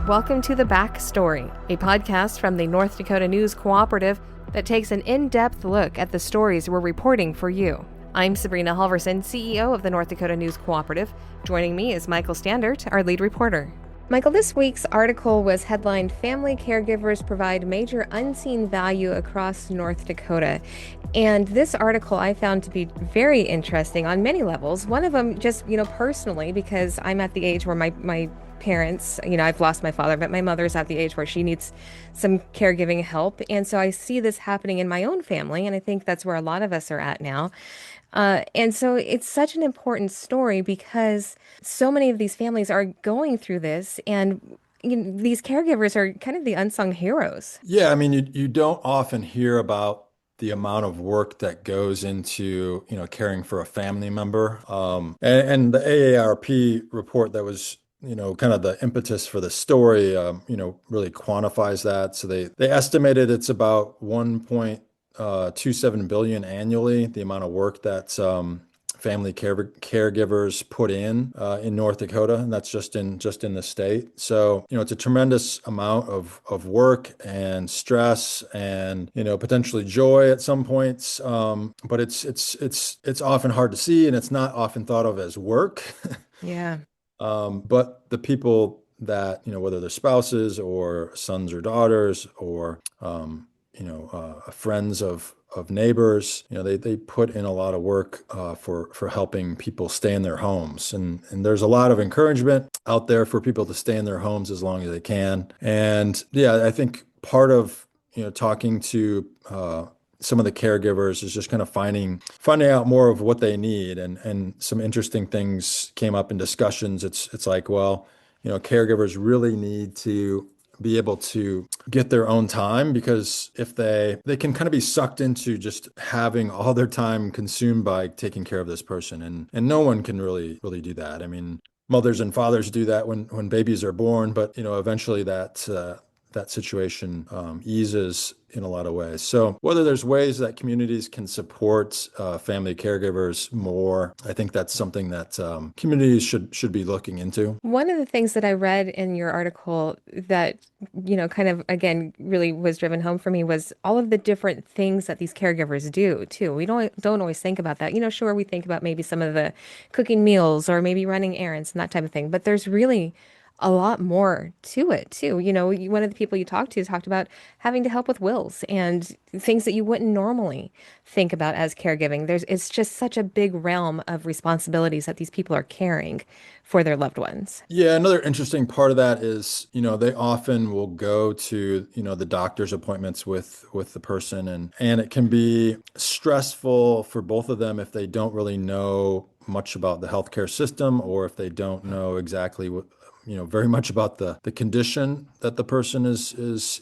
Welcome to The Backstory, a podcast from the North Dakota News Cooperative that takes an in-depth look at the stories we're reporting for you. I'm Sabrina Halverson, CEO of the North Dakota News Cooperative. Joining me is Michael Standaert, our lead reporter. Michael, this week's article was headlined, "Family Caregivers Provide Major Unseen Value Across North Dakota." And this article I found to be very interesting on many levels. One of them just, personally, because I'm at the age where my parents, I've lost my father, but my mother's at the age where she needs some caregiving help. And so I see this happening in my own family, and I think that's where a lot of us are at now. And so it's such an important story because so many of these families are going through this, and these caregivers are kind of the unsung heroes. Yeah, I mean, you don't often hear about the amount of work that goes into, caring for a family member. And the AARP report that was, kind of the impetus for the story, really quantifies that. So they estimated it's about 1.27 billion annually, the amount of work that family caregivers put in North Dakota, and that's just in the state. So, it's a tremendous amount of work and stress and, potentially joy at some points. But it's often hard to see, and it's not often thought of as work. Yeah. But the people that, whether they're spouses or sons or daughters or, friends of neighbors, they put in a lot of work for helping people stay in their homes. And there's a lot of encouragement out there for people to stay in their homes as long as they can. And yeah, I think part of, talking to some of the caregivers is just kind of finding out more of what they need, and some interesting things came up in discussions. It's like, well, caregivers really need to be able to get their own time, because if they can kind of be sucked into just having all their time consumed by taking care of this person, and no one can really do that. I mean, mothers and fathers do that when babies are born, but eventually that situation eases in a lot of ways. So whether there's ways that communities can support family caregivers more, I think that's something that communities should be looking into. One of the things that I read in your article that, kind of, again, really was driven home for me was all of the different things that these caregivers do too. We don't always think about that. Sure, we think about maybe some of the cooking meals or maybe running errands and that type of thing, but there's really a lot more to it too. One of the people you talked to talked about having to help with wills and things that you wouldn't normally think about as caregiving. It's just such a big realm of responsibilities that these people are carrying for their loved ones. Yeah, another interesting part of that is, they often will go to, the doctor's appointments with the person, and it can be stressful for both of them if they don't really know much about the healthcare system, or if they don't know exactly what, very much about the condition that the person is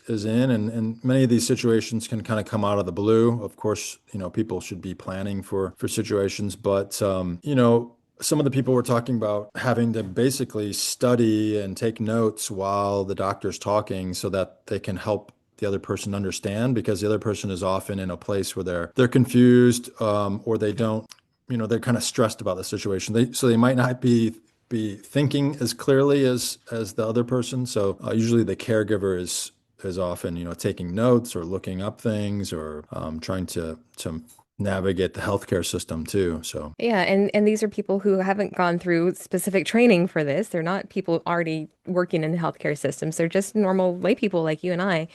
in. And many of these situations can kind of come out of the blue. Of course, people should be planning for situations, but, some of the people were talking about having to basically study and take notes while the doctor's talking so that they can help the other person understand, because the other person is often in a place where they're confused, or they don't, they're kind of stressed about the situation. So they might not be thinking as clearly as the other person. So usually the caregiver is often, taking notes or looking up things, or trying to navigate the healthcare system too. So Yeah, and these are people who haven't gone through specific training for this. They're not people already working in the healthcare systems. They're just normal lay people like you and I,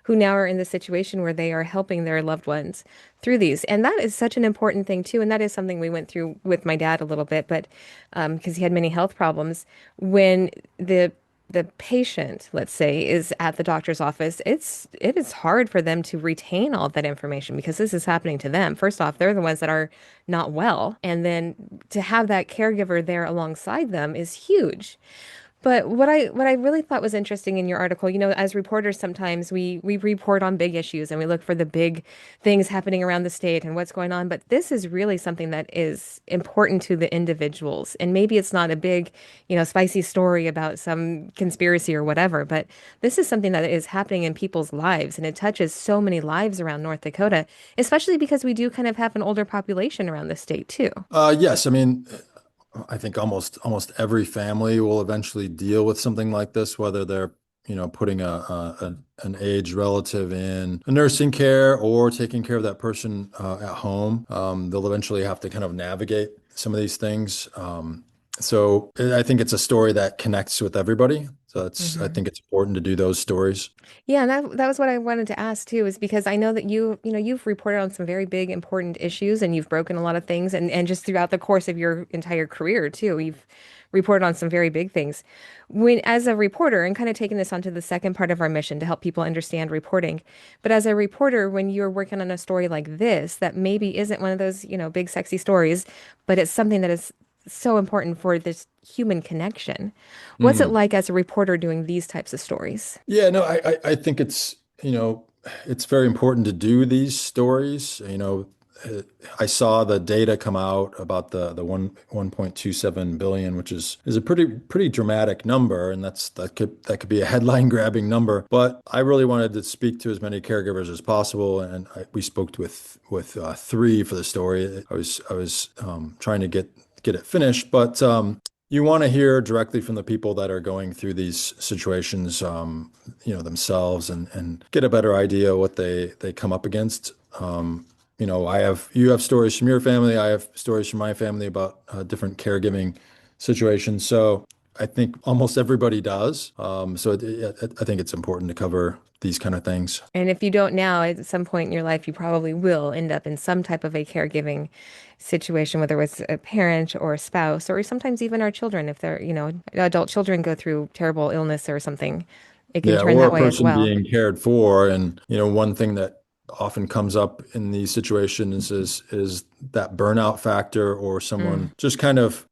who now are in the situation where they are helping their loved ones through these. And that is such an important thing too. And that is something we went through with my dad a little bit, but because he had many health problems. When the patient, let's say, is at the doctor's office, it is hard for them to retain all of that information because this is happening to them. First off, they're the ones that are not well, and then to have that caregiver there alongside them is huge. But what I really thought was interesting in your article, as reporters, sometimes we report on big issues and we look for the big things happening around the state and what's going on. But this is really something that is important to the individuals. And maybe it's not a big, spicy story about some conspiracy or whatever, but this is something that is happening in people's lives, and it touches so many lives around North Dakota, especially because we do kind of have an older population around the state too. yes, I mean, I think almost every family will eventually deal with something like this, whether they're putting an aged relative in a nursing care or taking care of that person at home. They'll eventually have to kind of navigate some of these things. So I think it's a story that connects with everybody. So I Hmm. think it's important to do those stories. Yeah, and that was what I wanted to ask too, is because I know that you've reported on some very big, important issues, and you've broken a lot of things, and just throughout the course of your entire career too, you've reported on some very big things. When, as a reporter, and kind of taking this onto the second part of our mission to help people understand reporting, but as a reporter, when you're working on a story like this, that maybe isn't one of those, big sexy stories, but it's something that is so important for this human connection. What's it Mm. like as a reporter doing these types of stories? Yeah, no, I think it's very important to do these stories. Uh, I saw the data come out about the 1.27 billion, which is a pretty dramatic number, and that could be a headline grabbing number. But I really wanted to speak to as many caregivers as possible, and we spoke with three for the story. I was trying to get it finished, but you want to hear directly from the people that are going through these situations, themselves, and get a better idea what they come up against. You have stories from your family. I have stories from my family about different caregiving situations. So I think almost everybody does. I think it's important to cover these kind of things. And if you don't now, at some point in your life, you probably will end up in some type of a caregiving situation, whether it's a parent or a spouse, or sometimes even our children, if they're, adult children go through terrible illness or something, it can Yeah, turn or that a way as person well. being cared for. And, one thing that often comes up in these situations is that burnout factor, or Mm. someone just kind of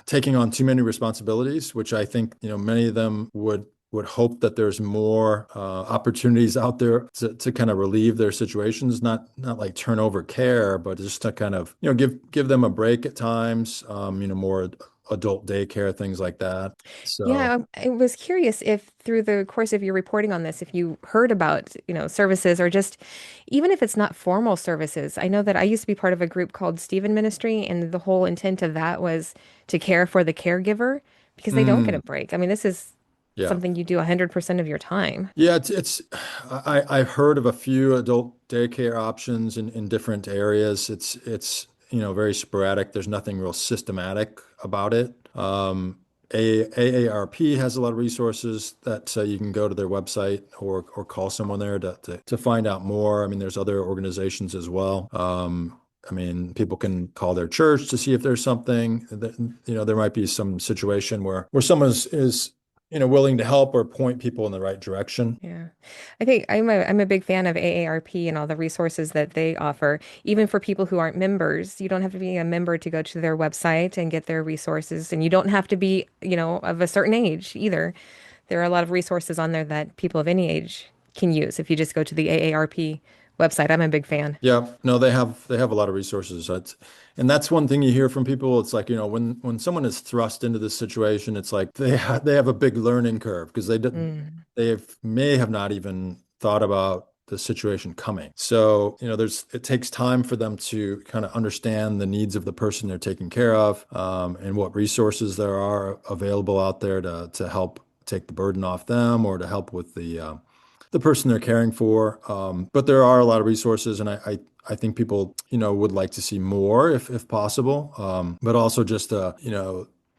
taking on too many responsibilities, which I think, many of them would hope that there's more opportunities out there to kind of relieve their situations, not like turnover care, but just to kind of, give them a break at times, more adult daycare, things like that. So. Yeah, I was curious if through the course of your reporting on this, if you heard about, services or just even if it's not formal services. I know that I used to be part of a group called Stephen Ministry, and the whole intent of that was to care for the caregiver because they don't get a Mm, break. I mean, this is yeah. something you do 100% of your time. Yeah, I've heard of a few adult daycare options in different areas. It's very sporadic. There's nothing real systematic about it. AARP has a lot of resources that you can go to their website or call someone there to find out more. I mean, there's other organizations as well. I mean, people can call their church to see if there's something that, there might be some situation where someone is willing to help or point people in the right direction. Yeah. I think I'm a big fan of AARP and all the resources that they offer. Even for people who aren't members, you don't have to be a member to go to their website and get their resources. And you don't have to be, of a certain age either. There are a lot of resources on there that people of any age can use if you just go to the AARP website. I'm a big fan. Yeah, no, they have a lot of resources. And that's one thing you hear from people. It's like, when someone is thrust into this situation, it's like they have a big learning curve because Mm. may have not even thought about the situation coming. So, it takes time for them to kind of understand the needs of the person they're taking care of, and what resources there are available out there to help take the burden off them or to help with the person they're caring for. But there are a lot of resources, and I think people, would like to see more if possible. But also just,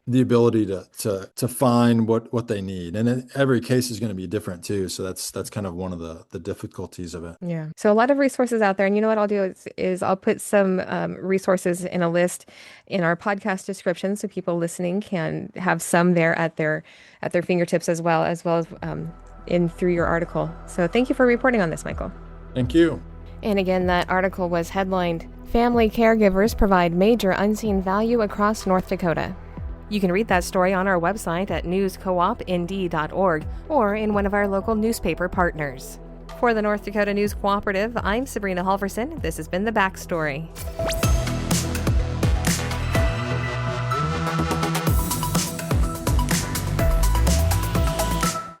the ability to find what they need. And every case is going to be different too. So that's kind of one of the difficulties of it. Yeah. So a lot of resources out there. And you know what I'll do is I'll put some resources in a list in our podcast description so people listening can have some there at their fingertips as well as in through your article. So thank you for reporting on this, Michael. Thank you. And again, that article was headlined Family Caregivers Provide Major Unseen Value Across North Dakota. You can read that story on our website at newscoopnd.org or in one of our local newspaper partners. For the North Dakota News Cooperative, I'm Sabrina Halverson. This has been The Backstory.